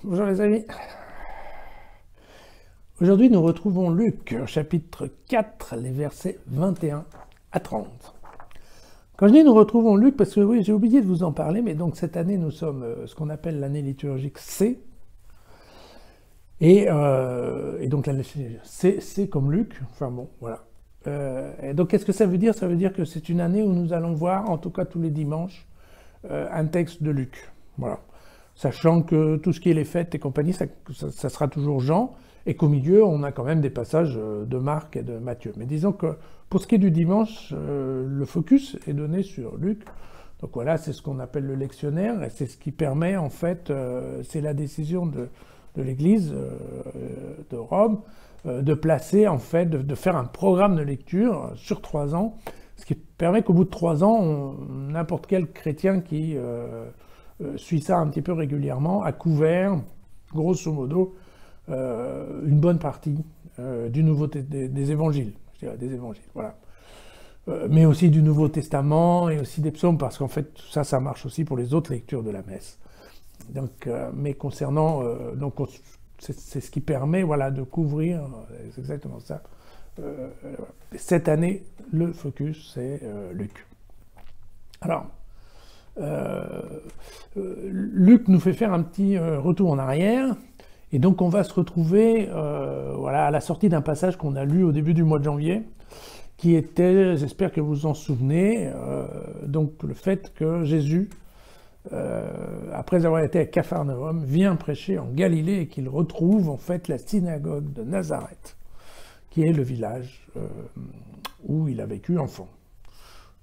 Bonjour les amis. Aujourd'hui nous retrouvons Luc, chapitre 4, les versets 21 à 30. Quand je dis nous retrouvons Luc, parce que oui, j'ai oublié de vous en parler, mais donc cette année nous sommes ce qu'on appelle l'année liturgique C. Et donc l'année c'est comme Luc, enfin bon, voilà. Et donc qu'est-ce que ça veut dire? Ça veut dire que c'est une année où nous allons voir, en tout cas tous les dimanches, un texte de Luc. Voilà. Sachant que tout ce qui est les fêtes et compagnie, ça sera toujours Jean, et qu'au milieu, on a quand même des passages de Marc et de Matthieu. Mais disons que pour ce qui est du dimanche, le focus est donné sur Luc. Donc voilà, c'est ce qu'on appelle le lectionnaire, et c'est ce qui permet, en fait, c'est la décision de l'Église de Rome, de placer, en fait, de faire un programme de lecture sur 3 ans, ce qui permet qu'au bout de 3 ans, n'importe quel chrétien qui suit ça un petit peu régulièrement a couvert, grosso modo, une bonne partie du des évangiles, je dirais des évangiles, voilà. Mais aussi du Nouveau Testament et aussi des psaumes, parce qu'en fait, ça marche aussi pour les autres lectures de la messe. Donc, mais concernant, donc c'est ce qui permet, voilà, de couvrir, c'est exactement ça. Cette année, le focus, c'est Luc. Alors, Luc nous fait faire un petit retour en arrière, et donc on va se retrouver voilà, à la sortie d'un passage qu'on a lu au début du mois de janvier, qui était, j'espère que vous vous en souvenez, donc le fait que Jésus, après avoir été à Capharnaüm, vient prêcher en Galilée et qu'il retrouve en fait la synagogue de Nazareth, qui est le village où il a vécu enfant.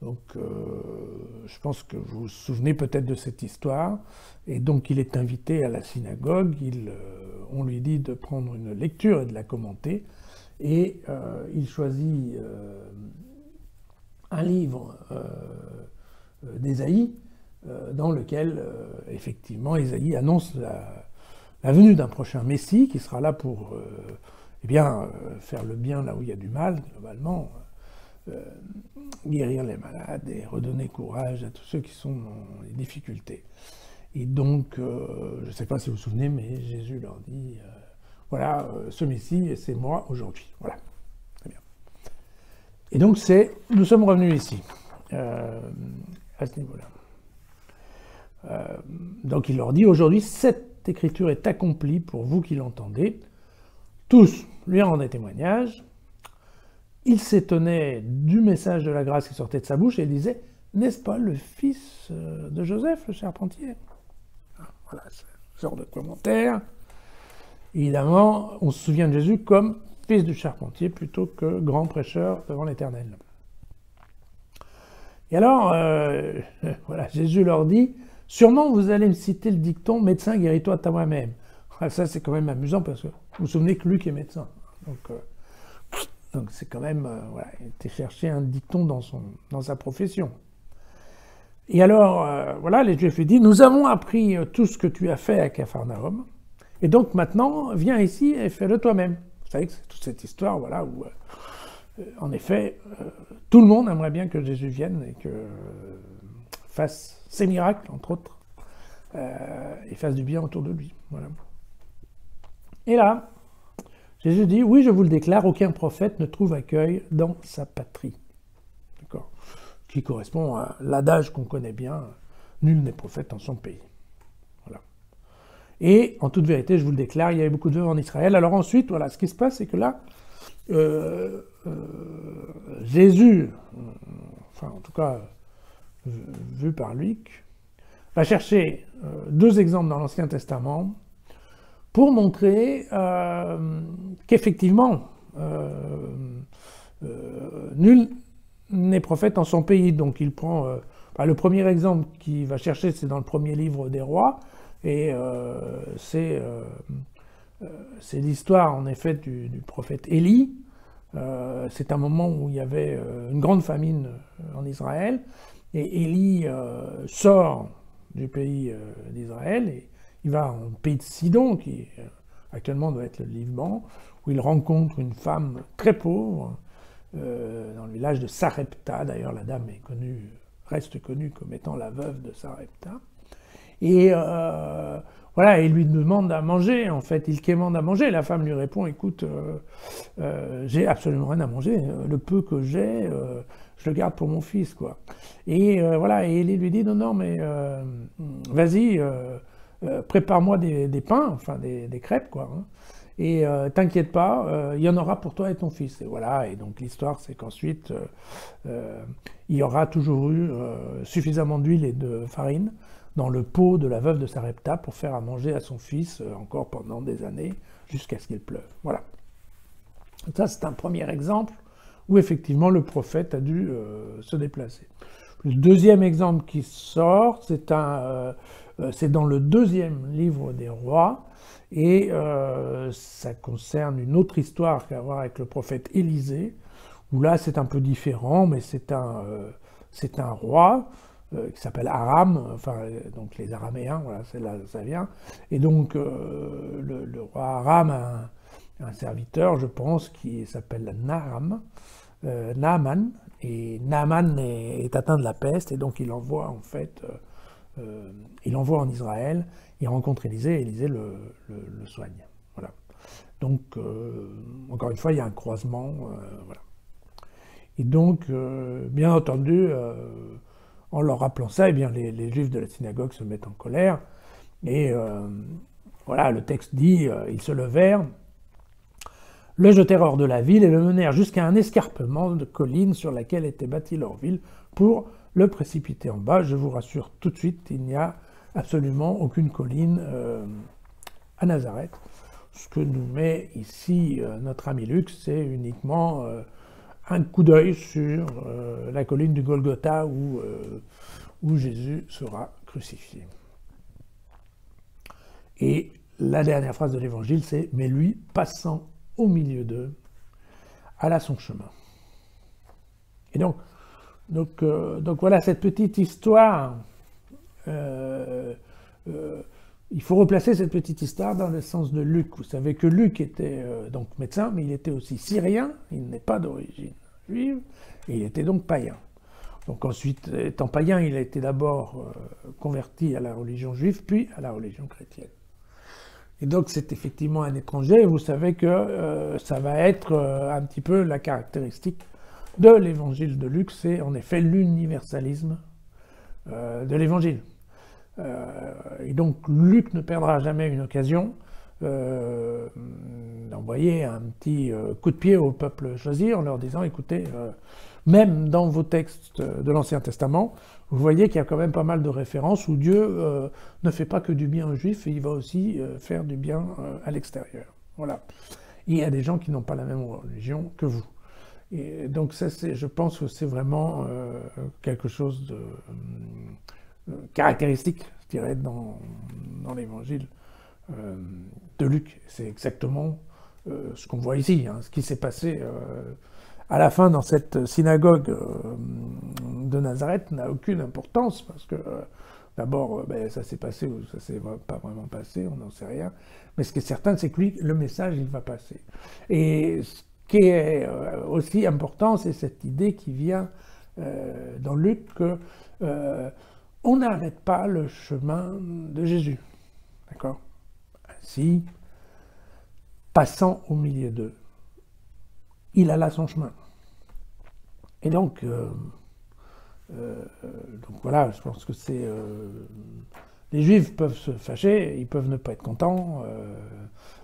Donc, je pense que vous vous souvenez peut-être de cette histoire. Et donc, il est invité à la synagogue. On lui dit de prendre une lecture et de la commenter. Et il choisit un livre d'Ésaïe, dans lequel, effectivement, Ésaïe annonce la venue d'un prochain Messie qui sera là pour eh bien, faire le bien là où il y a du mal, globalement. Guérir les malades et redonner courage à tous ceux qui sont dans les difficultés. Et donc, je ne sais pas si vous vous souvenez, mais Jésus leur dit, voilà, ce Messie, c'est moi aujourd'hui. Voilà, très bien. Et donc, nous sommes revenus ici, à ce niveau-là. Donc, il leur dit, aujourd'hui, cette écriture est accomplie pour vous qui l'entendez. Tous lui rendaient témoignage. Il s'étonnait du message de la grâce qui sortait de sa bouche et il disait « N'est-ce pas le fils de Joseph, le charpentier ?» Voilà, ce genre de commentaire. Évidemment, on se souvient de Jésus comme fils du charpentier plutôt que grand prêcheur devant l'Éternel. Et alors, voilà, Jésus leur dit « Sûrement vous allez me citer le dicton « Médecin, guéris-toi de toi-même ». Ça, c'est quand même amusant parce que vous vous souvenez que Luc est médecin. Donc c'est quand même, voilà, il était chercher un dicton dans sa profession. Et alors, voilà, les Juifs lui disent, nous avons appris tout ce que tu as fait à Capharnaüm, et donc maintenant, viens ici et fais-le toi-même. Vous savez que c'est toute cette histoire, voilà, où, en effet, tout le monde aimerait bien que Jésus vienne et que fasse ses miracles, entre autres, et fasse du bien autour de lui. Voilà. Et là, Jésus dit, oui, je vous le déclare, aucun prophète ne trouve accueil dans sa patrie. D'accord ? Qui correspond à l'adage qu'on connaît bien, nul n'est prophète en son pays. Voilà. Et en toute vérité, je vous le déclare, il y avait beaucoup de veuves en Israël. Alors ensuite, voilà, ce qui se passe, c'est que là, Jésus, enfin en tout cas, vu par Luc, va chercher 2 exemples dans l'Ancien Testament, pour montrer qu'effectivement, nul n'est prophète en son pays. Donc il prend le premier exemple qu'il va chercher, c'est dans le premier livre des rois, et c'est l'histoire en effet du prophète Élie. C'est un moment où il y avait une grande famine en Israël, et Élie sort du pays d'Israël, et il va en pays de Sidon, qui actuellement doit être le Liban, où il rencontre une femme très pauvre, dans le village de Sarepta. D'ailleurs, la dame reste connue comme étant la veuve de Sarepta. Et voilà, il lui demande à manger, en fait, il quémande à manger. La femme lui répond, écoute, j'ai absolument rien à manger, le peu que j'ai, je le garde pour mon fils, quoi. Et voilà, et il lui dit, non, non, mais vas-y, prépare-moi des pains, enfin des crêpes, quoi. Hein. Et t'inquiète pas, il y en aura pour toi et ton fils. Et voilà, et donc l'histoire, c'est qu'ensuite, il y aura toujours eu suffisamment d'huile et de farine dans le pot de la veuve de Sarepta pour faire à manger à son fils encore pendant des années, jusqu'à ce qu'il pleuve. Voilà. Ça, c'est un premier exemple où effectivement le prophète a dû se déplacer. Le deuxième exemple qui sort, c'est dans le deuxième livre des rois, et ça concerne une autre histoire qui a à voir avec le prophète Élisée, où là c'est un peu différent, mais c'est un roi qui s'appelle Aram, enfin donc les Araméens, voilà, c'est là ça vient. Et donc le roi Aram a un serviteur, je pense, qui s'appelle Naaman, et Naaman est atteint de la peste, et donc il envoie en fait, il envoie en Israël, il rencontre Élisée, et Élisée le soigne. Voilà. Donc encore une fois, il y a un croisement, voilà. Et donc, bien entendu, en leur rappelant ça, eh bien, les Juifs de la synagogue se mettent en colère. Et voilà, le texte dit, ils se levèrent, le jetèrent hors de la ville et le menèrent jusqu'à un escarpement de colline sur laquelle était bâtie leur ville pour le précipiter en bas. Je vous rassure tout de suite, il n'y a absolument aucune colline à Nazareth. Ce que nous met ici notre ami Luc, c'est uniquement un coup d'œil sur la colline du Golgotha où Jésus sera crucifié. Et la dernière phrase de l'évangile, c'est « Mais lui, passant au milieu d'eux, alla son chemin ». Et donc voilà, cette petite histoire, il faut replacer cette petite histoire dans le sens de Luc. Vous savez que Luc était donc médecin, mais il était aussi syrien, il n'est pas d'origine juive, et il était donc païen. Donc ensuite, étant païen, il a été d'abord converti à la religion juive, puis à la religion chrétienne. Et donc c'est effectivement un étranger, et vous savez que ça va être un petit peu la caractéristique de l'évangile de Luc, c'est en effet l'universalisme de l'évangile. Et donc Luc ne perdra jamais une occasion d'envoyer un petit coup de pied au peuple choisi en leur disant, écoutez, même dans vos textes de l'Ancien Testament, vous voyez qu'il y a quand même pas mal de références où Dieu ne fait pas que du bien aux Juifs, et il va aussi faire du bien à l'extérieur. Voilà. Et il y a des gens qui n'ont pas la même religion que vous. Et donc ça, je pense que c'est vraiment quelque chose de caractéristique, je dirais, dans l'évangile de Luc. C'est exactement ce qu'on voit ici, hein, ce qui s'est passé à la fin dans cette synagogue de Nazareth n'a aucune importance, parce que d'abord, ça s'est passé ou ça s'est pas vraiment passé, on n'en sait rien, mais ce qui est certain, c'est que lui, le message, il va passer. Et ce qui est aussi important, c'est cette idée qui vient dans Luc que on n'arrête pas le chemin de Jésus, d'accord? Ainsi, passant au milieu d'eux, il alla son chemin. Et donc voilà, je pense que c'est... les Juifs peuvent se fâcher, ils peuvent ne pas être contents.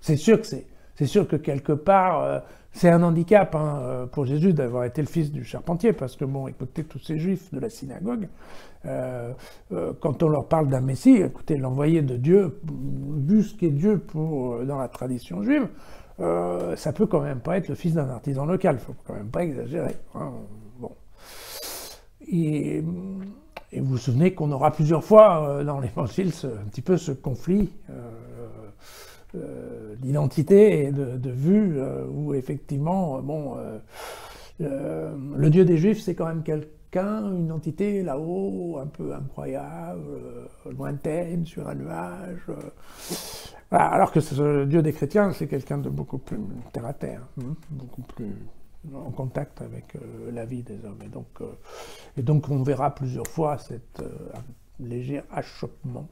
C'est sûr que quelque part, c'est un handicap hein, pour Jésus d'avoir été le fils du charpentier, parce que bon, écoutez, tous ces Juifs de la synagogue, quand on leur parle d'un Messie, écoutez, l'envoyé de Dieu, vu ce qu'est Dieu dans la tradition juive, ça peut quand même pas être le fils d'un artisan local, faut quand même pas exagérer. Hein, bon. Et vous vous souvenez qu'on aura plusieurs fois dans l'Évangile un petit peu ce conflit d'identité et de vue, où effectivement, le Dieu des Juifs, c'est quand même quelqu'un, une entité là-haut, un peu incroyable, lointaine, sur un nuage. Voilà, alors que le Dieu des chrétiens, c'est quelqu'un de beaucoup plus terre à terre, beaucoup plus en contact avec la vie des hommes. Et donc on verra plusieurs fois cet léger achoppement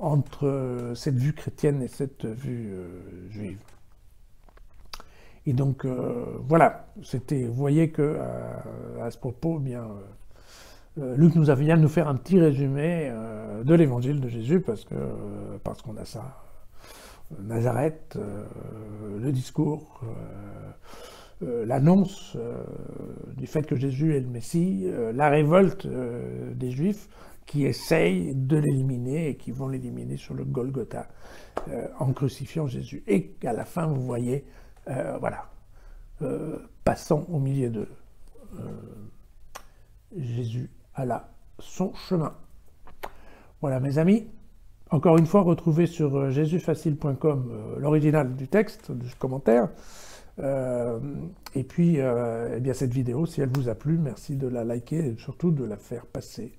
entre cette vue chrétienne et cette vue juive. Et donc, voilà, vous voyez que à ce propos, bien, Luc vient de nous faire un petit résumé de l'évangile de Jésus, parce qu'on a ça. Nazareth, le discours, l'annonce du fait que Jésus est le Messie, la révolte des Juifs qui essayent de l'éliminer et qui vont l'éliminer sur le Golgotha en crucifiant Jésus. Et à la fin, vous voyez, voilà, passant au milieu d'eux, Jésus alla son chemin. Voilà, mes amis. Encore une fois, retrouvez sur jesusfacile.com l'original du texte, du commentaire. Et puis, eh bien, cette vidéo, si elle vous a plu, merci de la liker et surtout de la faire passer.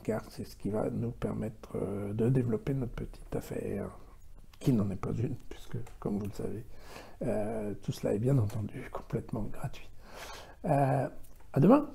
Car c'est ce qui va nous permettre de développer notre petite affaire, qui n'en est pas une, puisque, comme vous le savez, tout cela est bien entendu complètement gratuit. À demain!